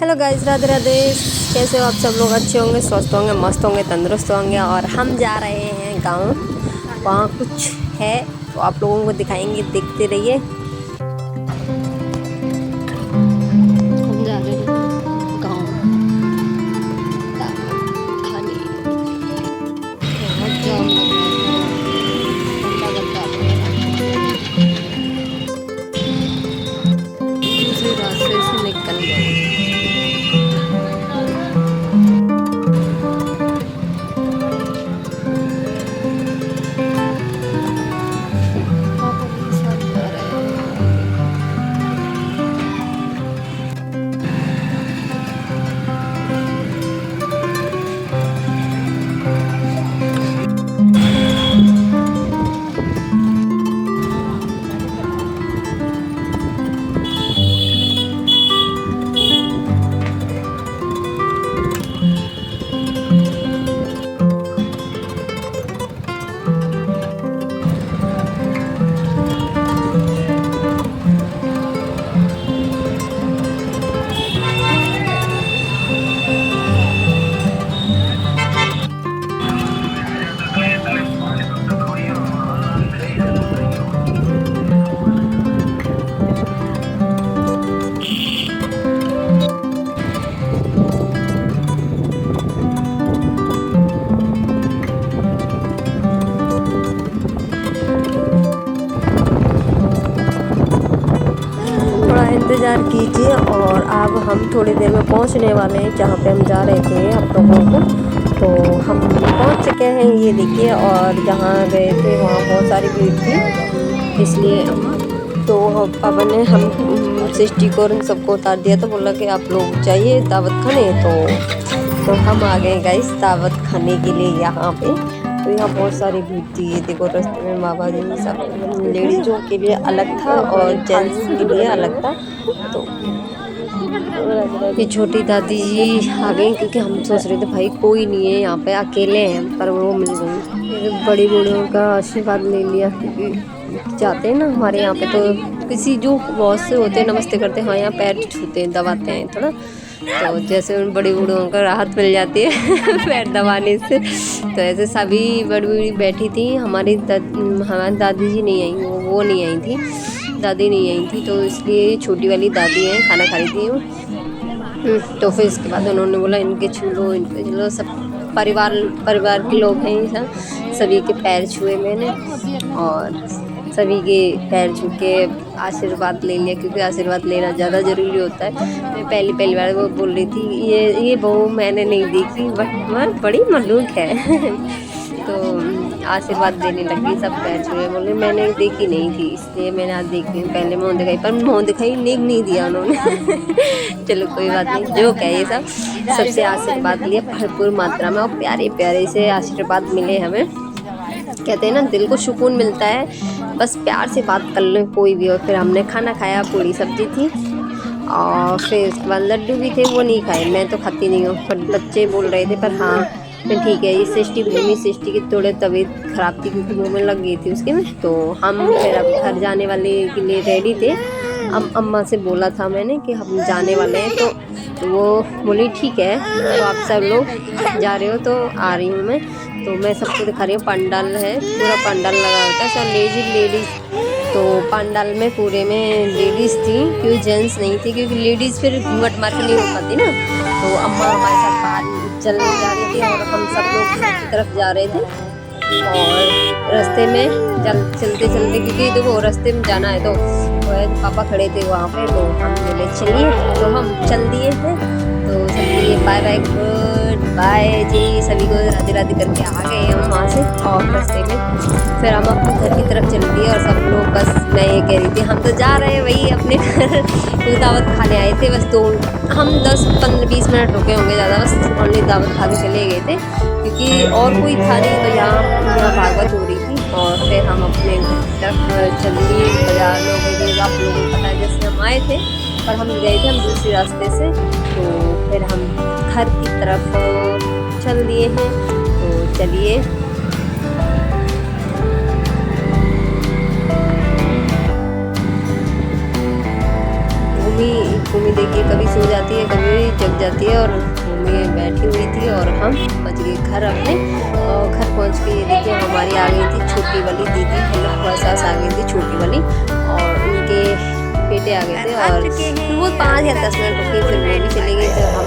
Hello guys, Radhe Radhe. कैसे हो आप सब लोग? अच्छे होंगे, स्वस्थ होंगे, मस्त होंगे, तंदुरुस्त होंगे। और हम जा रहे हैं गांव। वहाँ कुछ है तो आप लोगों को दिखाएंगे, देखते रहिए। हम जा रहे हैं गांव खाने। बहुत जाम लग रहा है, गंदा दूसरे रास्ते से निकल गए। इंतज़ार कीजिए। और अब हम थोड़ी देर में पहुंचने वाले हैं जहां पे हम जा रहे थे आप लोगों को। तो हम पहुंच चुके हैं, ये देखिए। और जहां गए थे वहां बहुत सारी भीड़ थी, इसलिए तो पापा ने हम सिस्टी को उन सबको उतार दिया। तो बोला कि आप लोग जाइए दावत खाने। तो हम आ गए गाइस दावत खाने के लिए यहाँ पे। तो यहाँ बहुत सारी भीड़ थी। ये देखो रास्ते में बाबा जी सब, लेडीजों के लिए अलग था और जेंट्स के लिए अलग था। तो ये छोटी दादी जी आ गई, क्योंकि हम सोच रहे थे भाई कोई नहीं है यहाँ पे, अकेले हैं, पर वो मिल गई। बड़ी बूढ़ियों का आशीर्वाद ले लिया, क्योंकि जाते हैं ना हमारे यहाँ पे तो किसी जो बहुत से होते हैं नमस्ते करते हैं, हाँ यहाँ पैर छूते हैं, दबाते हैं थोड़ा। तो जैसे उन बड़ी बूढ़ों को राहत मिल जाती है पैर दबाने से। तो ऐसे सभी बड़ी बूढ़ी बैठी थी। हमारी दादी जी नहीं आई, वो नहीं आई थी, दादी नहीं आई थी। तो इसलिए छोटी वाली दादी है, खाना खा रही थी। तो फिर इसके बाद उन्होंने बोला इनके छू लो, इनके छू लो। सब परिवार के लोग हैं सब, सभी के पैर छुए मैंने और सभी के पैर छू के आशीर्वाद ले लिया, क्योंकि आशीर्वाद लेना ज़्यादा ज़रूरी होता है। मैं पहली बार वो बोल रही थी ये बहू मैंने नहीं देखी, बट बड़ी मलूक है तो आशीर्वाद देने लगी, सब पैर छुए। बोले मैंने देखी नहीं थी, इसलिए मैंने आज देखी। पहले मुँह दिखाई, पर मुँह दिखाई नहीं दिया उन्होंने चलो कोई बात नहीं, जो क्या ये सबसे आशीर्वाद लिया भरपूर मात्रा में। और प्यारे प्यारे से आशीर्वाद मिले हमें। कहते हैं ना दिल को सुकून मिलता है, बस प्यार से बात कर लें कोई भी हो। फिर हमने खाना खाया, पूरी सब्जी थी और फिर उसके बाद लड्डू भी थे, वो नहीं खाए, मैं तो खाती नहीं हूँ, पर बच्चे बोल रहे थे। पर हाँ ठीक है, ये सृष्टि की थोड़ी तबीयत खराब थी, क्योंकि मुँह में लग गई थी उसके में। तो हम फिर अब घर जाने वाले के लिए रेडी थे। अम्मा से बोला था मैंने कि हम जाने वाले हैं। तो वो बोली ठीक है, तो आप सब लोग जा रहे हो तो आ रही हूँ मैं। तो मैं सबको दिखा रही हूँ, पंडाल है, पूरा पंडाल लगा होता है, सब लेडीज़। तो पंडाल में पूरे में लेडीज़ थी, क्योंकि जेंट्स नहीं थी, क्योंकि लेडीज़ फिर घूंघट मार के नहीं हो पाती ना। तो अम्मा हमारे साथ बाहर चलने जा रही थी और हम सब लोग घर की तरफ जा रहे थे। और रास्ते में चलते क्योंकि देखो रास्ते में जाना है, तो पापा खड़े थे वहाँ पे। तो हम बोले चलिए, तो हम चल दिए हैं। तो चलिए, बाय गुड बाय जी, सभी को राधे राधे करके आ गए हम वहाँ से। और रास्ते में फिर हम अपने घर की तरफ चल दिए। और सब लोग, बस मैं ये कह रही थी हम तो जा रहे हैं वही अपने घर तो दावत खाने आए थे बस। तो हम 10-15-20 मिनट रुके होंगे ज़्यादा, बस ओनली दावत खा के चले गए थे, क्योंकि और कोई था नहीं। तो यहाँ भागवत हो रही थी। और फिर हम अपने घर की तरफ चल दिए। बाजार लोग आप लोगों को पता है, जैसे हम आए थे, पर हम गए थे हम दूसरे रास्ते से। तो फिर हम घर की तरफ चल दिए हैं। तो चलिए, भूमि देखिए कभी सो जाती है, कभी जाती है और मम्मी बैठी हुई थी और हम पहुँच गए घर अपने। और घर पहुँच के ये देखिए हमारी आ गई थी छोटी वाली दीदी, मतलब सास आ गई थी छोटी वाली, और उनके बेटे आ गए थे और वो 5 या 10 मिनट रुकी, फिर वो भी चले गए। तो